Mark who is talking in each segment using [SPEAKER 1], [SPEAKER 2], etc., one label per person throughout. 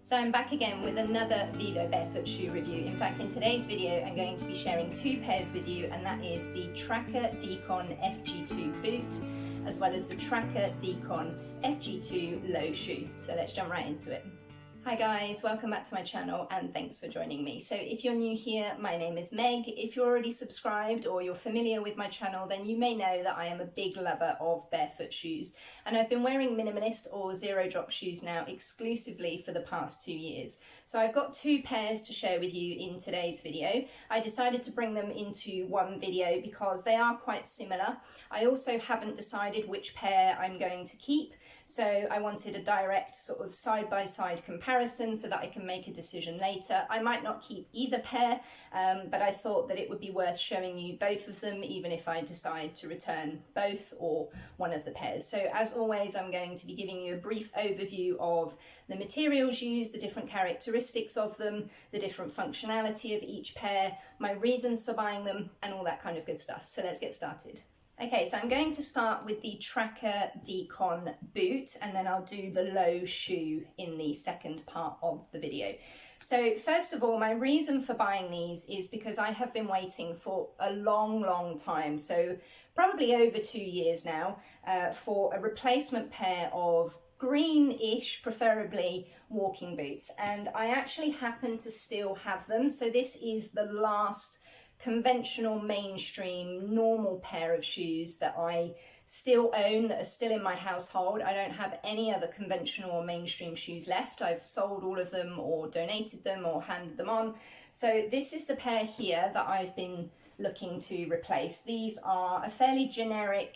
[SPEAKER 1] So I'm back again with another Vivobarefoot shoe review. In fact, in today's video, I'm going to be sharing two pairs with you, and that is the Tracker Decon FG2 boot, as well as the Tracker Decon FG2 Low shoe. So let's jump right into it. Hi guys, welcome back to my channel and thanks for joining me. So if you're new here, my name is Meg. If you're already subscribed or you're familiar with my channel, then you may know that I am a big lover of barefoot shoes, and I've been wearing minimalist or zero drop shoes now exclusively for the past 2 years. So I've got two pairs to share with you in today's video. I decided to bring them into one video because they are quite similar. I also haven't decided which pair I'm going to keep, so I wanted a direct sort of side-by-side comparison so that I can make a decision later. I might not keep either pair, but I thought that it would be worth showing you both of them, even if I decide to return both or one of the pairs. So as always, I'm going to be giving you a brief overview of the materials used, the different characteristics of them, the different functionality of each pair, my reasons for buying them, and all that kind of good stuff. So let's get started. Okay, so I'm going to start with the Tracker Decon boot, and then I'll do the Low shoe in the second part of the video. So first of all, my reason for buying these is because I have been waiting for a long time, so probably over 2 years now, for a replacement pair of greenish, preferably, walking boots. And I actually happen to still have them, so this is the last conventional, mainstream, normal pair of shoes that I still own, that are still in my household. I don't have any other conventional or mainstream shoes left. I've sold all of them or donated them or handed them on. So this is the pair here that I've been looking to replace. These are a fairly generic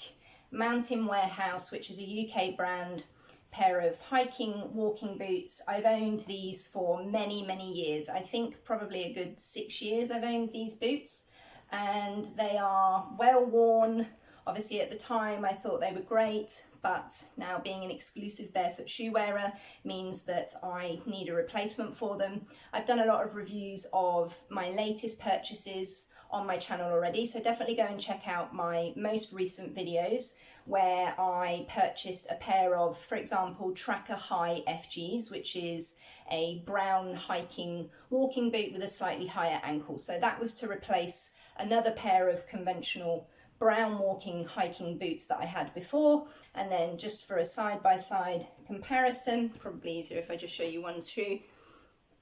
[SPEAKER 1] Mountain Warehouse, which is a UK brand, pair of hiking walking boots. I've owned these for many years. I think probably a good 6 years I've owned these boots, and they are well worn. Obviously at the time I thought they were great, but now being an exclusive barefoot shoe wearer means that I need a replacement for them. I've done a lot of reviews of my latest purchases on my channel already, so definitely go and check out my most recent videos where I purchased a pair of, for example, Tracker High FGs, which is a brown hiking walking boot with a slightly higher ankle. So that was to replace another pair of conventional brown walking hiking boots that I had before. And then just for a side-by-side comparison, probably easier if I just show you one shoe.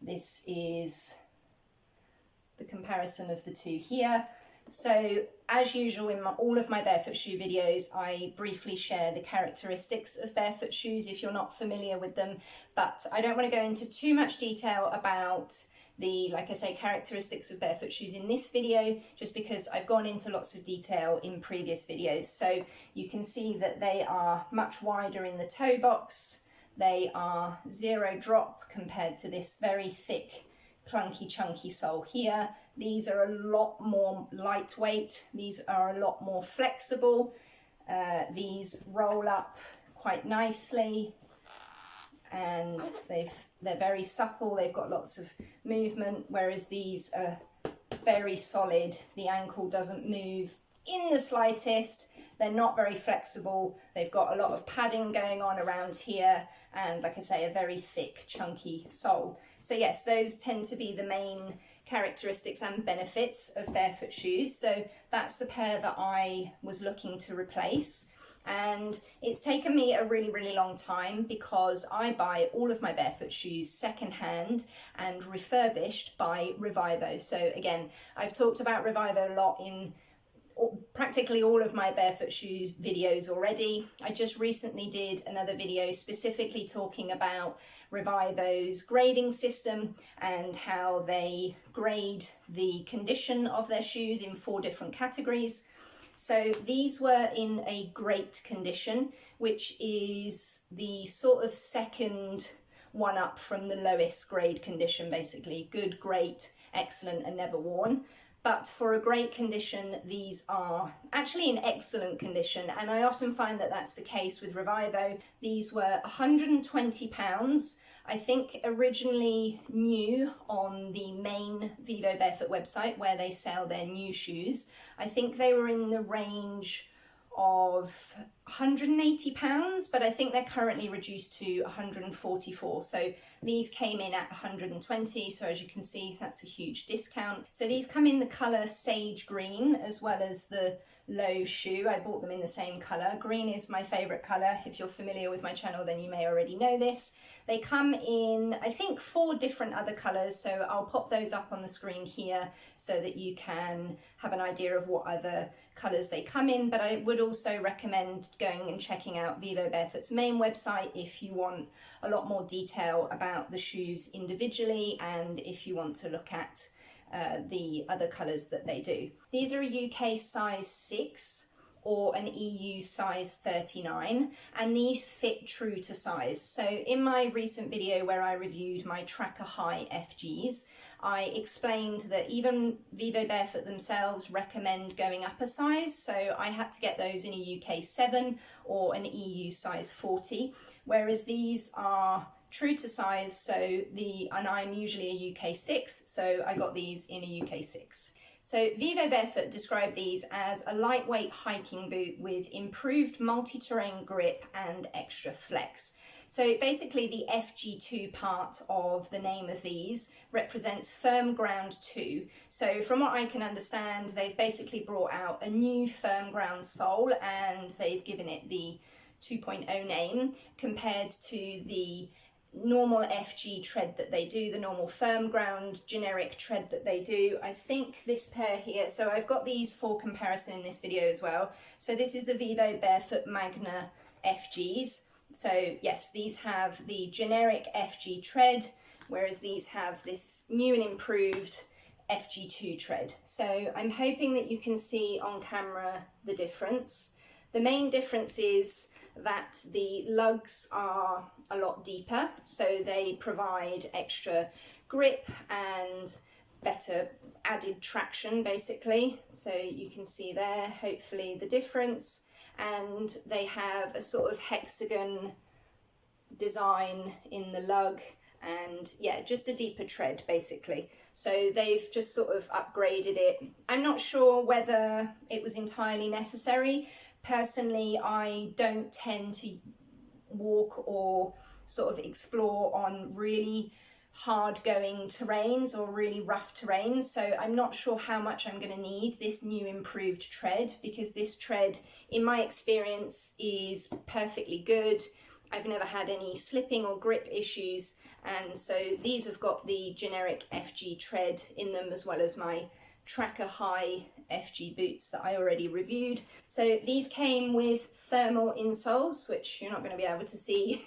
[SPEAKER 1] This is the comparison of the two here. So as usual in all of my barefoot shoe videos, I briefly share the characteristics of barefoot shoes if you're not familiar with them, but I don't want to go into too much detail about the, like I say, characteristics of barefoot shoes in this video, just because I've gone into lots of detail in previous videos. So you can see that they are much wider in the toe box. They are zero drop compared to this very thick, clunky, chunky sole here. These are a lot more lightweight. These are a lot more flexible. These roll up quite nicely, and they're very supple. They've got lots of movement, whereas these are very solid. The ankle doesn't move in the slightest. They're not very flexible. They've got a lot of padding going on around here, and like I say, a very thick, chunky sole. So yes, those tend to be the main characteristics and benefits of barefoot shoes. So that's the pair that I was looking to replace. And it's taken me a really long time because I buy all of my barefoot shoes secondhand and refurbished by Revivo. So again, I've talked about Revivo a lot in practically all of my barefoot shoes videos already. I just recently did another video specifically talking about Revivo's grading system and how they grade the condition of their shoes in 4 different categories. So these were in a great condition, which is the sort of second one up from the lowest grade condition, basically. Good, great, excellent, and never worn. But for a great condition, these are actually in excellent condition, and I often find that that's the case with Revivo. These were £120, I think originally new on the main Vivobarefoot website where they sell their new shoes. I think they were in the range of £180, but I think they're currently reduced to 144. So these came in at 120. So as you can see, that's a huge discount. So these come in the colour sage green as well as the Low shoe. I bought them in the same colour. Green is my favourite colour. If you're familiar with my channel, then you may already know this. They come in, I think, 4 different other colours, so I'll pop those up on the screen here so that you can have an idea of what other colours they come in. But I would also recommend going and checking out Vivobarefoot's main website if you want a lot more detail about the shoes individually and if you want to look at the other colours that they do. These are a UK size 6 or an EU size 39, and these fit true to size. So in my recent video where I reviewed my Tracker High FGs, I explained that even Vivobarefoot themselves recommend going up a size, so I had to get those in a UK 7 or an EU size 40, whereas these are true to size, and I'm usually a UK 6, so I got these in a UK 6. So Vivobarefoot described these as a lightweight hiking boot with improved multi-terrain grip and extra flex. So basically the FG2 part of the name of these represents Firm Ground 2. So from what I can understand, they've basically brought out a new Firm Ground sole and they've given it the 2.0 name compared to the normal FG tread that they do, the normal Firm Ground generic tread that they do. I think this pair here, so I've got these for comparison in this video as well. So this is the Vivobarefoot Magna FGs. So yes, these have the generic FG tread, whereas these have this new and improved FG2 tread. So I'm hoping that you can see on camera the difference. The main difference is that the lugs are a lot deeper, so they provide extra grip and better added traction basically. So you can see there hopefully the difference, and they have a sort of hexagon design in the lug and yeah, just a deeper tread basically. So they've just sort of upgraded it. I'm not sure whether it was entirely necessary. Personally, I don't tend to walk or sort of explore on really hard going terrains or really rough terrains, so I'm not sure how much I'm going to need this new improved tread, because this tread in my experience is perfectly good. I've never had any slipping or grip issues, and so these have got the generic FG tread in them as well as my Tracker High FG boots that I already reviewed. So these came with thermal insoles, which you're not going to be able to see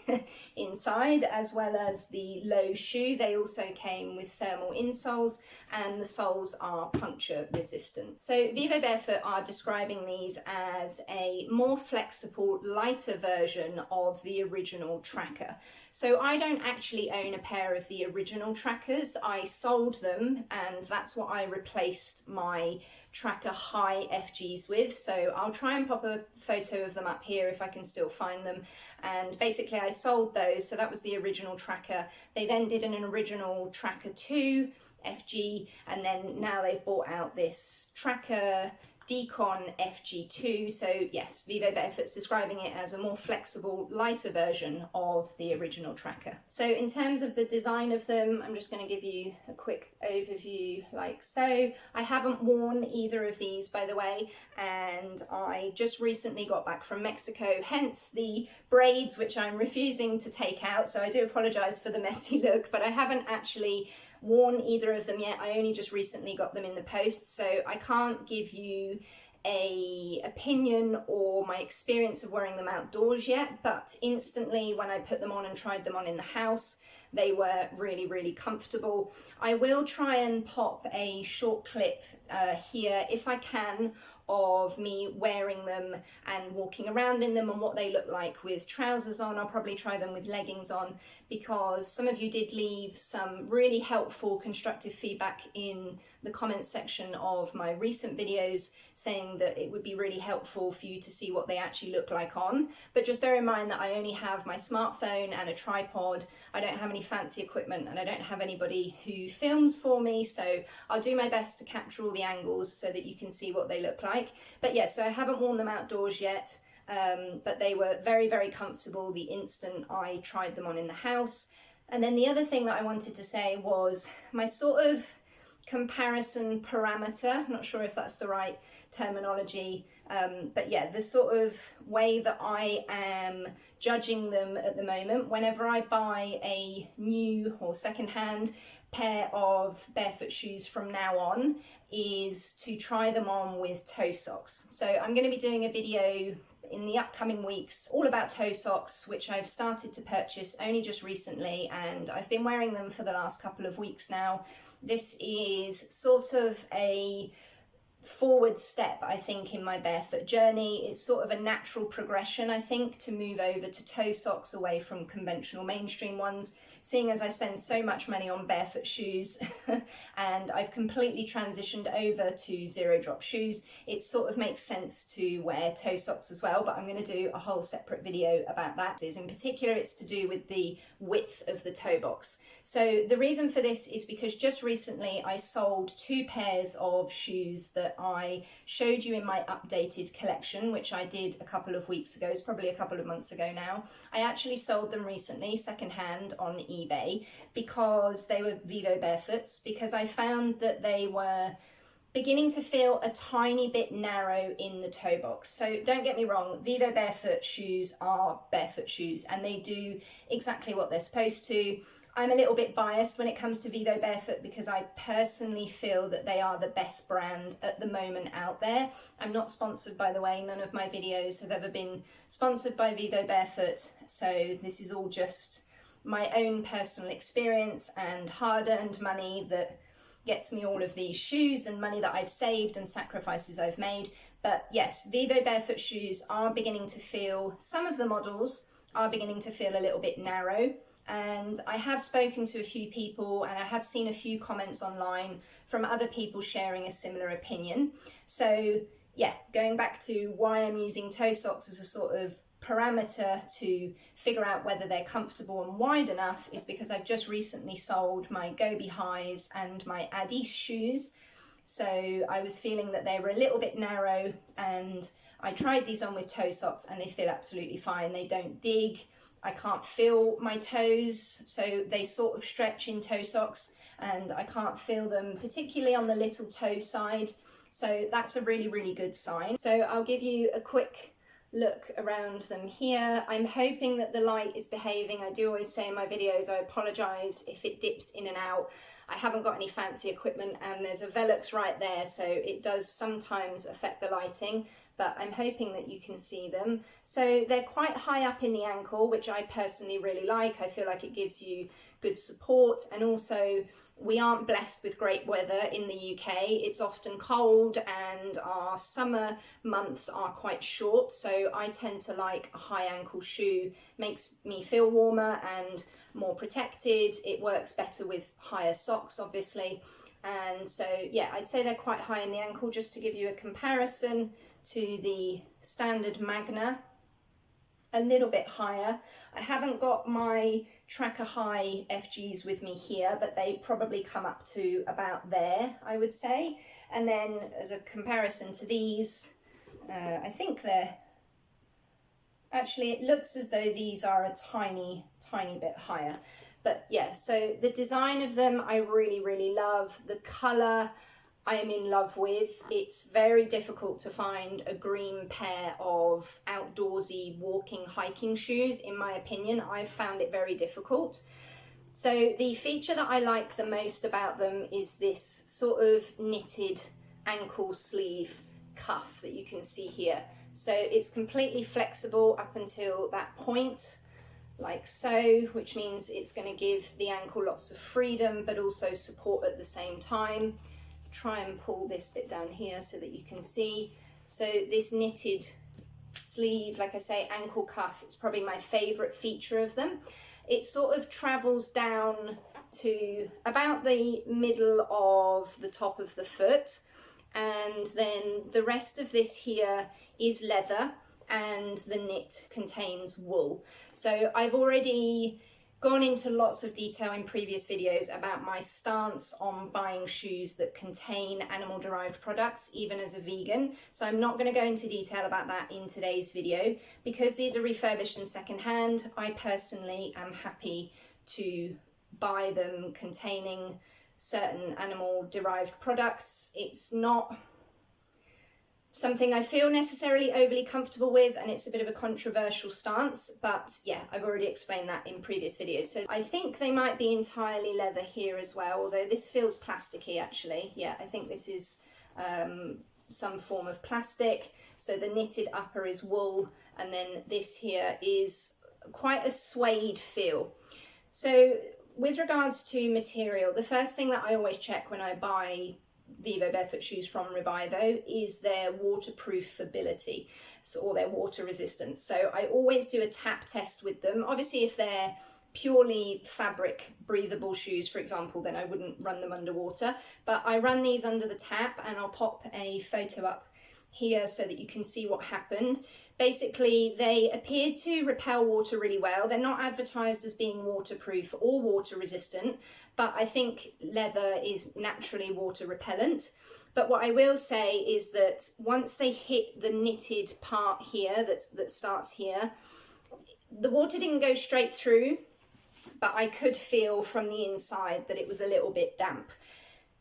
[SPEAKER 1] inside, as well as the Low shoe. They also came with thermal insoles, and the soles are puncture resistant. So Vivobarefoot are describing these as a more flexible, lighter version of the original Tracker. So I don't actually own a pair of the original Trackers. I sold them, and that's what I replaced my Tracker High FGs with. So I'll try and pop a photo of them up here if I can still find them. And basically I sold those, so that was the original Tracker. They then did an original Tracker 2 FG, and then now they've brought out this Tracker Decon FG2. So yes, Vivobarefoot's describing it as a more flexible, lighter version of the original Tracker. So in terms of the design of them, I'm just going to give you a quick overview like so. I haven't worn either of these, by the way, and I just recently got back from Mexico, hence the braids, which I'm refusing to take out, so I do apologise for the messy look, but I haven't actually worn either of them yet. I only just recently got them in the post, so I can't give you a opinion or my experience of wearing them outdoors yet, but instantly when I put them on and tried them on in the house, they were really, really comfortable. I will try and pop a short clip here if I can of me wearing them and walking around in them and what they look like with trousers on. I'll probably try them with leggings on, because some of you did leave some really helpful constructive feedback in the comments section of my recent videos saying that it would be really helpful for you to see what they actually look like on. But just bear in mind that I only have my smartphone and a tripod. I don't have any fancy equipment and I don't have anybody who films for me, so I'll do my best to capture all the angles so that you can see what they look like. But yes, so I haven't worn them outdoors yet. but they were very, very comfortable the instant I tried them on in the house. And then the other thing that I wanted to say was my sort of comparison parameter, I'm not sure if that's the right terminology, but yeah, the sort of way that I am judging them at the moment, whenever I buy a new or secondhand pair of barefoot shoes from now on, is to try them on with toe socks. So I'm going to be doing a video in the upcoming weeks all about toe socks, which I've started to purchase only just recently, and I've been wearing them for the last couple of weeks now. This is sort of a forward step, I think, in my barefoot journey. It's sort of a natural progression, I think, to move over to toe socks away from conventional mainstream ones, seeing as I spend so much money on barefoot shoes and I've completely transitioned over to zero drop shoes. It sort of makes sense to wear toe socks as well, but I'm going to do a whole separate video about that. In particular, it's to do with the width of the toe box. So the reason for this is because just recently I sold 2 pairs of shoes that I showed you in my updated collection, which I did a couple of weeks ago. It's probably a couple of months ago now. I actually sold them recently secondhand on eBay because they were Vivobarefoots, because I found that they were beginning to feel a tiny bit narrow in the toe box. So don't get me wrong, Vivobarefoot shoes are barefoot shoes and they do exactly what they're supposed to. I'm a little bit biased when it comes to Vivobarefoot because I personally feel that they are the best brand at the moment out there. I'm not sponsored, by the way. None of my videos have ever been sponsored by Vivobarefoot. So this is all just my own personal experience and hard-earned money that gets me all of these shoes, and money that I've saved and sacrifices I've made. But yes, Vivobarefoot shoes are beginning to feel, some of the models are beginning to feel a little bit narrow. And I have spoken to a few people and I have seen a few comments online from other people sharing a similar opinion. So yeah, going back to why I'm using toe socks as a sort of parameter to figure out whether they're comfortable and wide enough is because I've just recently sold my Gobi highs and my Adis shoes. So I was feeling that they were a little bit narrow, and I tried these on with toe socks and they feel absolutely fine. They don't dig. I can't feel my toes, so they sort of stretch in toe socks and I can't feel them particularly on the little toe side. So that's a really, really good sign. So I'll give you a quick look around them here. I'm hoping that the light is behaving. I do always say in my videos, I apologise if it dips in and out. I haven't got any fancy equipment and there's a Velux right there, so it does sometimes affect the lighting, but I'm hoping that you can see them. So they're quite high up in the ankle, which I personally really like. I feel like it gives you good support, and also we aren't blessed with great weather in the UK. It's often cold and our summer months are quite short, so I tend to like a high ankle shoe. Makes me feel warmer and more protected. It works better with higher socks, obviously. And so yeah, I'd say they're quite high in the ankle. Just to give you a comparison to the standard Magna, a little bit higher. I haven't got my Tracker High FGs with me here, but they probably come up to about there, I would say. And then as a comparison to these, I think they're, actually it looks as though these are a tiny bit higher. But yeah, so the design of them I really, really love. The colour I am in love with. It's very difficult to find a green pair of outdoorsy walking, hiking shoes, in my opinion. I've found it very difficult. So the feature that I like the most about them is this sort of knitted ankle sleeve cuff that you can see here. So it's completely flexible up until that point, like so, which means it's going to give the ankle lots of freedom but also support at the same time. Try and pull this bit down here so that you can see. So this knitted sleeve, like I say, ankle cuff, it's probably my favourite feature of them. It sort of travels down to about the middle of the top of the foot, and then the rest of this here is leather and the knit contains wool. So I've already gone into lots of detail in previous videos about my stance on buying shoes that contain animal-derived products, even as a vegan. So I'm not going to go into detail about that in today's video. Because these are refurbished and second-hand, I personally am happy to buy them containing certain animal-derived products. It's not something I feel necessarily overly comfortable with, and it's a bit of a controversial stance, but yeah, I've already explained that in previous videos. So I think they might be entirely leather here as well, although this feels plasticky actually. Yeah, I think this is some form of plastic. So the knitted upper is wool, and then this here is quite a suede feel. So with regards to material, the first thing that I always check when I buy Vivobarefoot shoes from Revivo is their waterproofability, or their water resistance. So I always do a tap test with them. Obviously, if they're purely fabric breathable shoes, for example, then I wouldn't run them underwater, but I run these under the tap, and I'll pop a photo up here so that you can see what happened. Basically, they appeared to repel water really well. They're not advertised as being waterproof or water resistant, but I think leather is naturally water repellent. But what I will say is that once they hit the knitted part here that starts here, the water didn't go straight through, but I could feel from the inside that it was a little bit damp.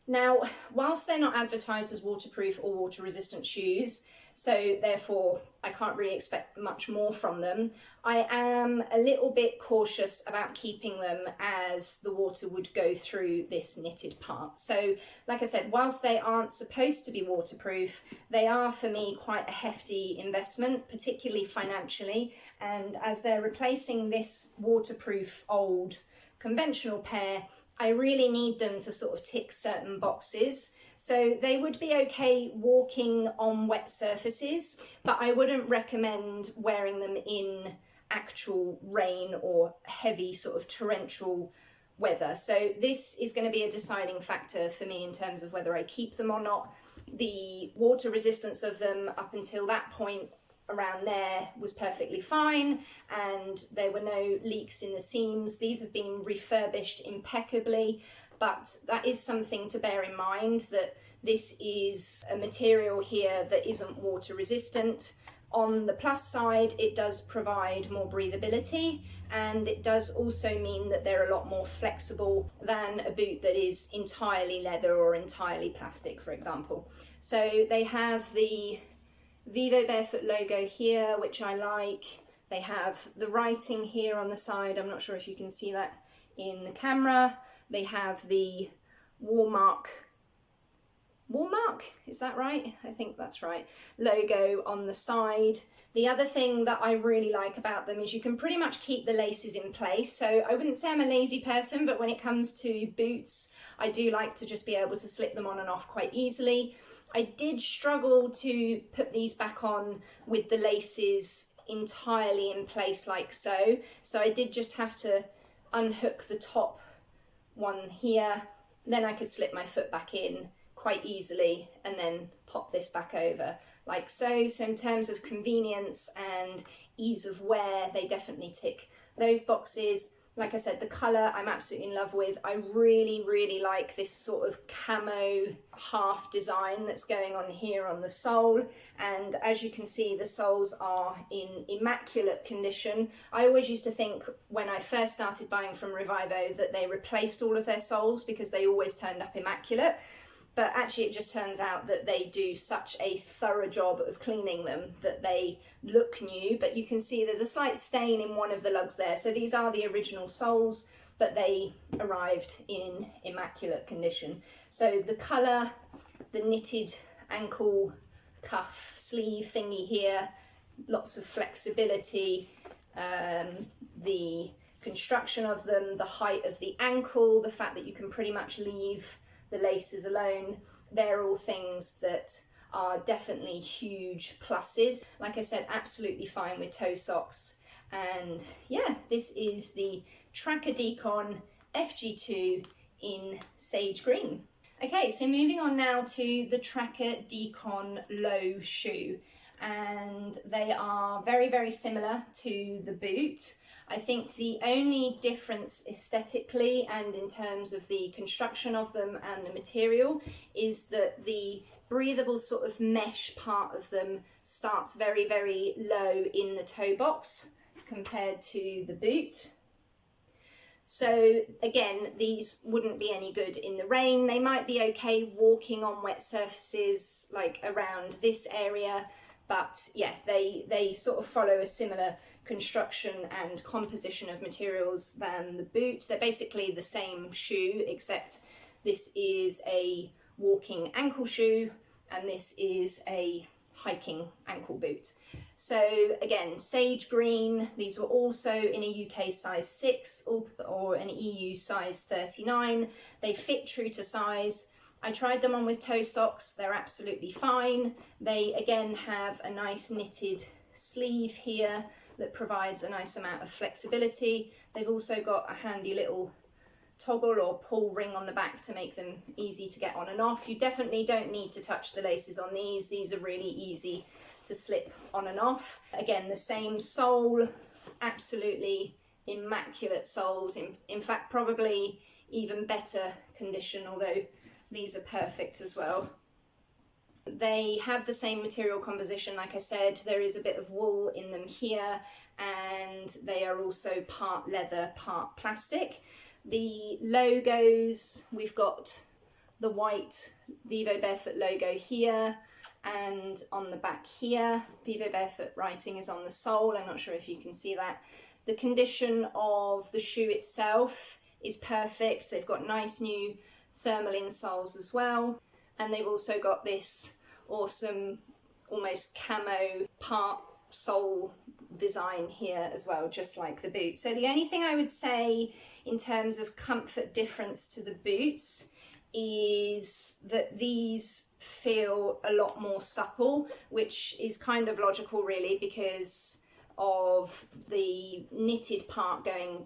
[SPEAKER 1] Now, whilst they're not advertised as waterproof or water resistant shoes, so therefore I can't really expect much more from them, I am a little bit cautious about keeping them as the water would go through this knitted part. So like I said, whilst they aren't supposed to be waterproof, they are for me quite a hefty investment, particularly financially, and as they're replacing this waterproof old conventional pair, I really need them to sort of tick certain boxes. So they would be okay walking on wet surfaces, but I wouldn't recommend wearing them in actual rain or heavy sort of torrential weather. So this is going to be a deciding factor for me in terms of whether I keep them or not. The water resistance of them up until that point around there was perfectly fine, and there were no leaks in the seams. These have been refurbished impeccably, but that is something to bear in mind, that this is a material here that isn't water resistant. On the plus side, it does provide more breathability, and it does also mean that they're a lot more flexible than a boot that is entirely leather or entirely plastic, for example. So they have the Vivobarefoot logo here, which I like. They have the writing here on the side. I'm not sure if you can see that in the camera. They have the Walmart, is that right? I think that's right, logo on the side. The other thing that I really like about them is you can pretty much keep the laces in place. So I wouldn't say I'm a lazy person, but when it comes to boots, I do like to just be able to slip them on and off quite easily. I did struggle to put these back on with the laces entirely in place like so. So I did just have to unhook the top one here. Then I could slip my foot back in quite easily and then pop this back over like so. So in terms of convenience and ease of wear, they definitely tick those boxes. Like I said, the colour I'm absolutely in love with. I really, really like this sort of camo half design that's going on here on the sole. And as you can see, the soles are in immaculate condition. I always used to think when I first started buying from Revivo that they replaced all of their soles because they always turned up immaculate. But actually it just turns out that they do such a thorough job of cleaning them that they look new. But you can see there's a slight stain in one of the lugs there. So these are the original soles, but they arrived in immaculate condition. So the colour, the knitted ankle cuff sleeve thingy here, lots of flexibility, the construction of them, the height of the ankle, the fact that you can pretty much leave the laces alone, they're all things that are definitely huge pluses. Like I said, absolutely fine with toe socks. And yeah, this is the Tracker Decon FG2 in sage green. Okay, so moving on now to the Tracker Decon Low shoe. And they are very, very similar to the boot. I think the only difference aesthetically and in terms of the construction of them and the material is that the breathable sort of mesh part of them starts very, very low in the toe box compared to the boot. So again, these wouldn't be any good in the rain. They might be okay walking on wet surfaces like around this area, but yeah, they sort of follow a similar construction and composition of materials than the boot. They're basically the same shoe, except this is a walking ankle shoe and this is a hiking ankle boot. So again, sage green. These were also in a UK size 6 or an EU size 39. They fit true to size. I tried them on with toe socks. They're absolutely fine. They again have a nice knitted sleeve here that provides a nice amount of flexibility. They've also got a handy little toggle or pull ring on the back to make them easy to get on and off. You definitely don't need to touch the laces on these. These are really easy to slip on and off. Again, the same sole, absolutely immaculate soles. In fact, probably even better condition, although these are perfect as well. They have the same material composition, like I said. There is a bit of wool in them here, and they are also part leather, part plastic. The logos, we've got the white Vivobarefoot logo here, and on the back here, Vivobarefoot writing is on the sole. I'm not sure if you can see that. The condition of the shoe itself is perfect. They've got nice new thermal insoles as well, and they've also got this awesome almost camo part sole design here as well, just like the boot. So the only thing I would say in terms of comfort difference to the boots is that these feel a lot more supple, which is kind of logical really because of the knitted part going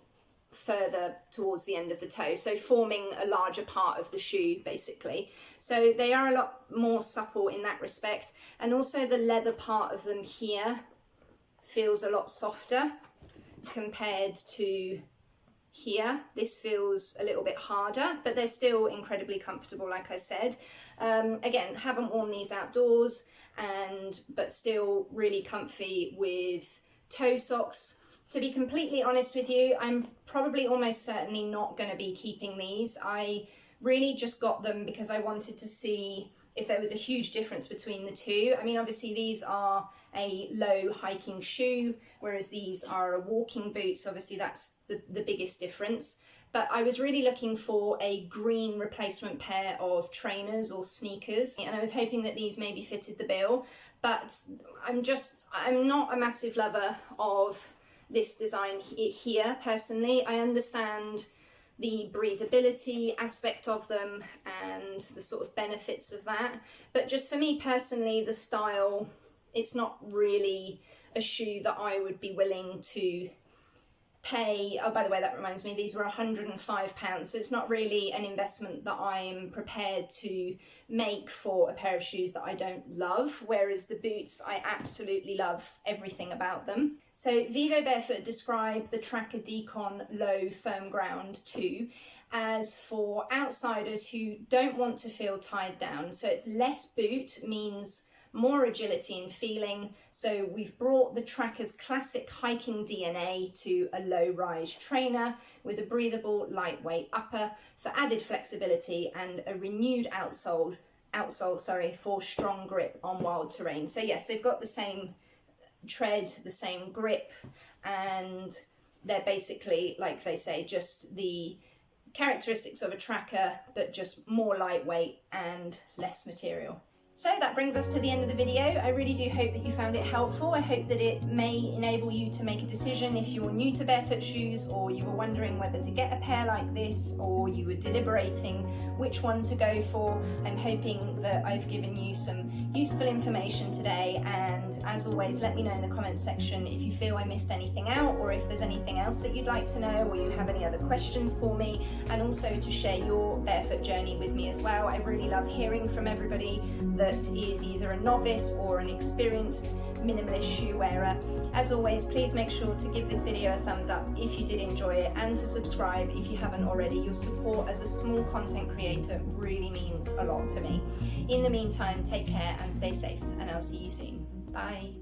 [SPEAKER 1] further towards the end of the toe, so forming a larger part of the shoe basically. So they are a lot more supple in that respect, and also the leather part of them here feels a lot softer compared to here. This feels a little bit harder, but they're still incredibly comfortable, like I said. Again, haven't worn these outdoors, but still really comfy with toe socks. To be completely honest with you, I'm probably almost certainly not going to be keeping these. I really just got them because I wanted to see if there was a huge difference between the two. I mean, obviously these are a low hiking shoe, whereas these are a walking boot, so obviously that's the biggest difference. But I was really looking for a green replacement pair of trainers or sneakers, and I was hoping that these maybe fitted the bill, but I'm not a massive lover of this design here personally. I understand the breathability aspect of them and the sort of benefits of that, but just for me personally, the style, it's not really a shoe that I would be willing to pay. Oh, by the way, that reminds me, these were £105, so it's not really an investment that I'm prepared to make for a pair of shoes that I don't love, whereas the boots, I absolutely love everything about them. So Vivobarefoot describe the Tracker Decon Low Firm Ground 2 as for outsiders who don't want to feel tied down. So it's less boot, means more agility in feeling. So we've brought the Tracker's classic hiking DNA to a low-rise trainer with a breathable, lightweight upper for added flexibility and a renewed outsole for strong grip on wild terrain. So yes, they've got the same tread, the same grip, and they're basically, like they say, just the characteristics of a Tracker, but just more lightweight and less material. So that brings us to the end of the video. I really do hope that you found it helpful. I hope that it may enable you to make a decision if you're new to barefoot shoes, or you were wondering whether to get a pair like this, or you were deliberating which one to go for. I'm hoping that I've given you some useful information today, and as always, let me know in the comments section if you feel I missed anything out, or if there's anything else that you'd like to know, or you have any other questions for me, and also to share your barefoot journey with me as well. I really love hearing from everybody that is either a novice or an experienced minimalist shoe wearer. As always, please make sure to give this video a thumbs up if you did enjoy it, and to subscribe if you haven't already. Your support as a small content creator really means a lot to me. In the meantime, take care and stay safe, and I'll see you soon. Bye.